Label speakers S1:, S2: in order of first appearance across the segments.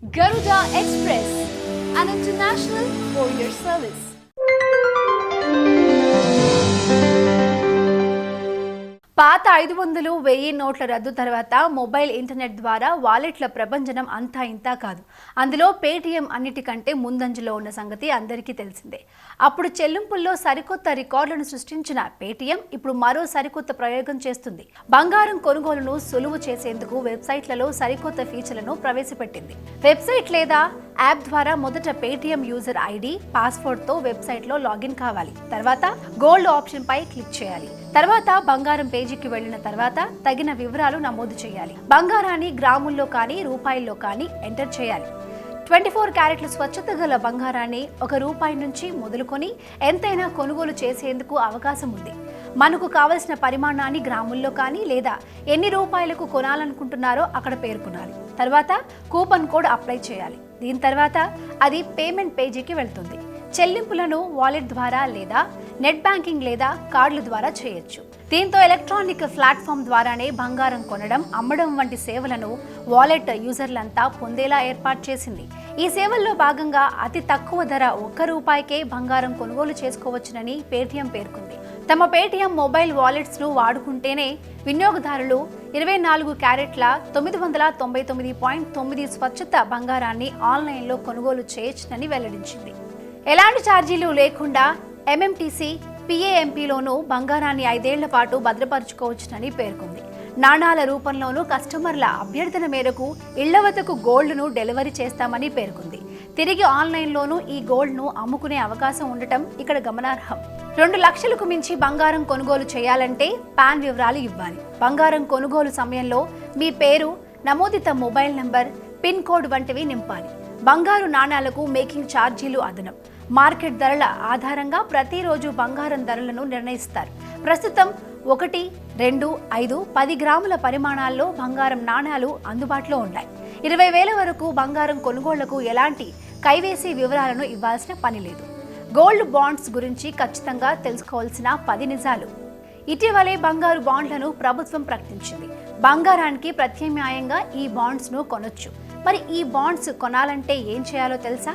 S1: Garuda Express, an international courier service. పాత 500, 1000 నోట్ల రద్దు తర్వాత మొబైల్ ఇంటర్నెట్ ద్వారా వాలెట్ల ప్రభంజనం అంతా ఇంతా కాదు. అందులో పేటీఎం అన్నిటికంటే ముందంజలో ఉన్న సంగతి అందరికీ తెలిసిందే. అప్పుడు చెల్లింపుల్లో సరికొత్త రికార్డులను సృష్టించిన పేటీఎం ఇప్పుడు మరో సరికొత్త ప్రయోగం చేస్తుంది. బంగారం కొనుగోలును సులువు చేసేందుకు వెబ్సైట్లలో సరికొత్త ఫీచర్లను ప్రవేశపెట్టింది. వెబ్సైట్ లేదా యాప్ ద్వారా మొదట పేటీఎం యూజర్ ఐడి, పాస్వర్డ్తో వెబ్సైట్లో లాగిన్ కావాలి. తర్వాత గోల్డ్ ఆప్షన్ పై క్లిక్ చేయాలి. తర్వాత బంగారం పేజీకి వెళ్లిన తర్వాత తగిన వివరాలు నమోదు చేయాలి. బంగారాన్ని గ్రాముల్లో కానీ రూపాయల్లో కానీ ఎంటర్ చేయాలి. 24 క్యారెట్ల స్వచ్ఛత గల బంగారాన్ని ₹1 నుంచి మొదలుకొని ఎంతైనా కొనుగోలు చేసేందుకు అవకాశం ఉంది. మనకు కావలసిన పరిమాణాన్ని గ్రాముల్లో కానీ లేదా ఎన్ని రూపాయలకు కొనాలనుకుంటున్నారో అక్కడ పేర్కొనాలి. తర్వాత కూపన్ కోడ్ అప్లై చేయాలి. దీని తర్వాత అది పేమెంట్ పేజీకి వెళ్తుంది. చెల్లింపులను వాలెట్ ద్వారా లేదా నెట్ బ్యాంకింగ్ లేదా కార్డుల ద్వారా చేయొచ్చు. దీంతో ఎలక్ట్రానిక్ ప్లాట్ఫామ్ ద్వారానే బంగారం కొనడం, అమ్మడం వంటి సేవలను వాలెట్ యూజర్లంతా పొందేలా ఏర్పాటు చేసింది. ఈ సేవల్లో భాగంగా అతి తక్కువ ధర ₹1కే బంగారం కొనుగోలు చేసుకోవచ్చునని పేటీఎం పేర్కొంది. తమ పేటీఎం మొబైల్ వాలెట్స్ను వాడుకుంటేనే వినియోగదారులు 24 క్యారెట్ల 999.9 స్వచ్ఛత బంగారాన్ని ఆన్లైన్లో కొనుగోలు చేయొచ్చునని వెల్లడించింది. ఎలాంటి ఛార్జీలు లేకుండా ఎంఎంటీసీ, పిఏఎంపీలోనూ బంగారాన్ని 5 ఏళ్ల పాటు భద్రపరుచుకోవచ్చునని పేర్కొంది. నాణాల రూపంలోనూ కస్టమర్ల అభ్యర్థన మేరకు ఇళ్ల వద్దకు గోల్డ్ను డెలివరీ చేస్తామని పేర్కొంది. తిరిగి ఆన్లైన్లోనూ ఈ గోల్డ్ను అమ్ముకునే అవకాశం ఉండటం ఇక్కడ గమనార్హం. 2 లక్షలకు మించి బంగారం కొనుగోలు చేయాలంటే పాన్ వివరాలు ఇవ్వాలి. బంగారం కొనుగోలు సమయంలో మీ పేరు, నమోదిత మొబైల్ నంబర్, పిన్ కోడ్ వంటివి నింపాలి. బంగారు నాణాలకు మేకింగ్ ఛార్జీలు అదనం. మార్కెట్ ధరల ఆధారంగా ప్రతిరోజు బంగారం ధరలను నిర్ణయిస్తారు. ప్రస్తుతం 1, 2, 5, 10 గ్రాముల పరిమాణాల్లో బంగారం నాణాలు అందుబాటులో ఉన్నాయి. 20,000 వరకు బంగారం కొనుగోళ్లకు ఎలాంటి కైవేసి వివరాలను ఇవ్వాల్సిన పని లేదు. గోల్డ్ బాండ్స్ గురించి ఖచ్చితంగా తెలుసుకోవాల్సిన 10 నిజాలు. ఇటీవలే బంగారు బాండ్లను ప్రభుత్వం ప్రకటించింది. బంగారానికి ప్రత్యామ్నాయంగా ఈ బాండ్స్ను కొనొచ్చు. మరి ఈ బాండ్స్ కొనాలంటే ఏం చేయాలో తెలుసా?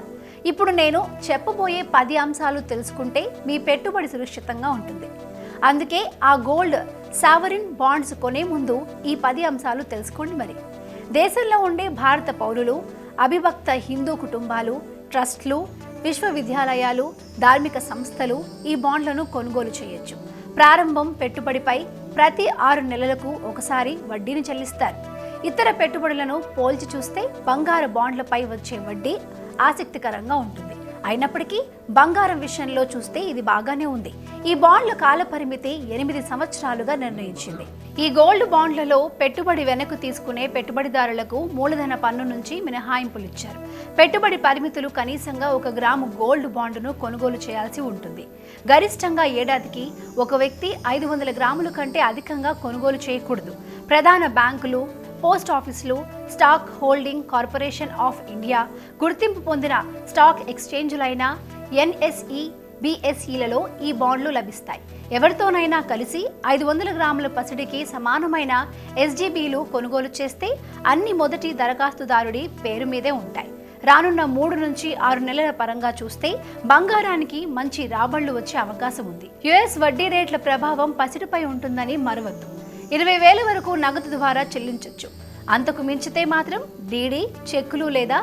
S1: ఇప్పుడు నేను చెప్పబోయే 10 అంశాలు తెలుసుకుంటే మీ పెట్టుబడి సురక్షితంగా ఉంటుంది. అందుకే ఆ గోల్డ్ సావరిన్ బాండ్స్ కొనే ముందు ఈ 10 అంశాలు తెలుసుకోండి. మరి దేశంలో ఉండే భారత పౌరులు, అవిభక్త హిందూ కుటుంబాలు, ట్రస్ట్లు, విశ్వవిద్యాలయాలు, ధార్మిక సంస్థలు ఈ బాండ్లను కొనుగోలు చేయొచ్చు. ప్రారంభం పెట్టుబడిపై ప్రతి 6 నెలలకు ఒకసారి వడ్డీని చెల్లిస్తారు. ఇతర పెట్టుబడులను పోల్చి చూస్తే బంగారు బాండ్లపై వచ్చే వడ్డీ ఆసక్తికరంగా ఉంటుంది. అయినప్పటికీ బంగారం విషయంలో చూస్తే ఇది బాగానే ఉంది. ఈ బాండ్ల కాల పరిమితి 8 సంవత్సరాలుగా నిర్ణయించింది. ఈ గోల్డ్ బాండ్లలో పెట్టుబడి వెనక్కు తీసుకునే పెట్టుబడిదారులకు మూలధన పన్ను నుంచి మినహాయింపులు ఇచ్చారు. పెట్టుబడి పరిమితులు కనీసంగా 1 గ్రాము గోల్డ్ బాండును కొనుగోలు చేయాల్సి ఉంటుంది. గరిష్టంగా ఏడాదికి ఒక వ్యక్తి 500 గ్రాముల కంటే అధికంగా కొనుగోలు చేయకూడదు. ప్రధాన బ్యాంకులు, పోస్ట్ ఆఫీసులు, stock holding corporation of India, గుర్తింపు పొందిన స్టాక్ ఎక్స్చేంజ్లైన NSE, BSEలలో ఈ బాండ్లు లభిస్తాయి. ఎవరితోనైనా కలిసి 500 గ్రాముల పసిడికి సమానమైన SGBలు కొనుగోలు చేస్తే అన్ని మొదటి దరఖాస్తుదారుడి పేరు మీదే ఉంటాయి. రానున్న 3 నుంచి 6 నెలల పరంగా చూస్తే బంగారానికి మంచి రాబళ్లు వచ్చే అవకాశం ఉంది. US వడ్డీ రేట్ల ప్రభావం పసిడిపై ఉంటుందని మరవద్దు. 20,000 వరకు నగదు ద్వారా చెల్లించవచ్చు. అంతకు మించితే మాత్రం డీడీ, చెక్కులు లేదా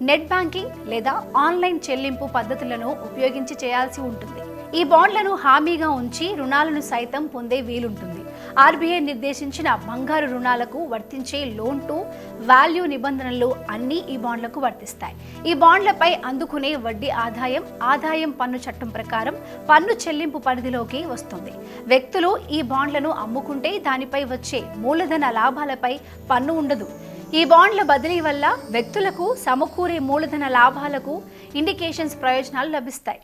S1: నెట్ బ్యాంకింగ్ లేదా ఆన్లైన్ చెల్లింపు పద్ధతులను ఉపయోగించి చేయాల్సి ఉంటుంది. ఈ బాండ్లను హామీగా ఉంచి రుణాలను సైతం పొందే వీలుంటుంది. RBI నిర్దేశించిన బంగారు రుణాలకు వర్తించే లోన్ టు వాల్యూ నిబంధనలు అన్నీ ఈ బాండ్లకు వర్తిస్తాయి. ఈ బాండ్లపై అందుకునే వడ్డీ ఆదాయం పన్ను చట్టం ప్రకారం పన్ను చెల్లింపు పరిధిలోకి వస్తుంది. వ్యక్తులు ఈ బాండ్లను అమ్ముకుంటే దానిపై వచ్చే మూలధన లాభాలపై పన్ను ఉండదు. ఈ బాండ్ల బదిలీ వల్ల వ్యక్తులకు సమకూరే మూలధన లాభాలకు ఇండికేషన్స్ ప్రయోజనాలు లభిస్తాయి.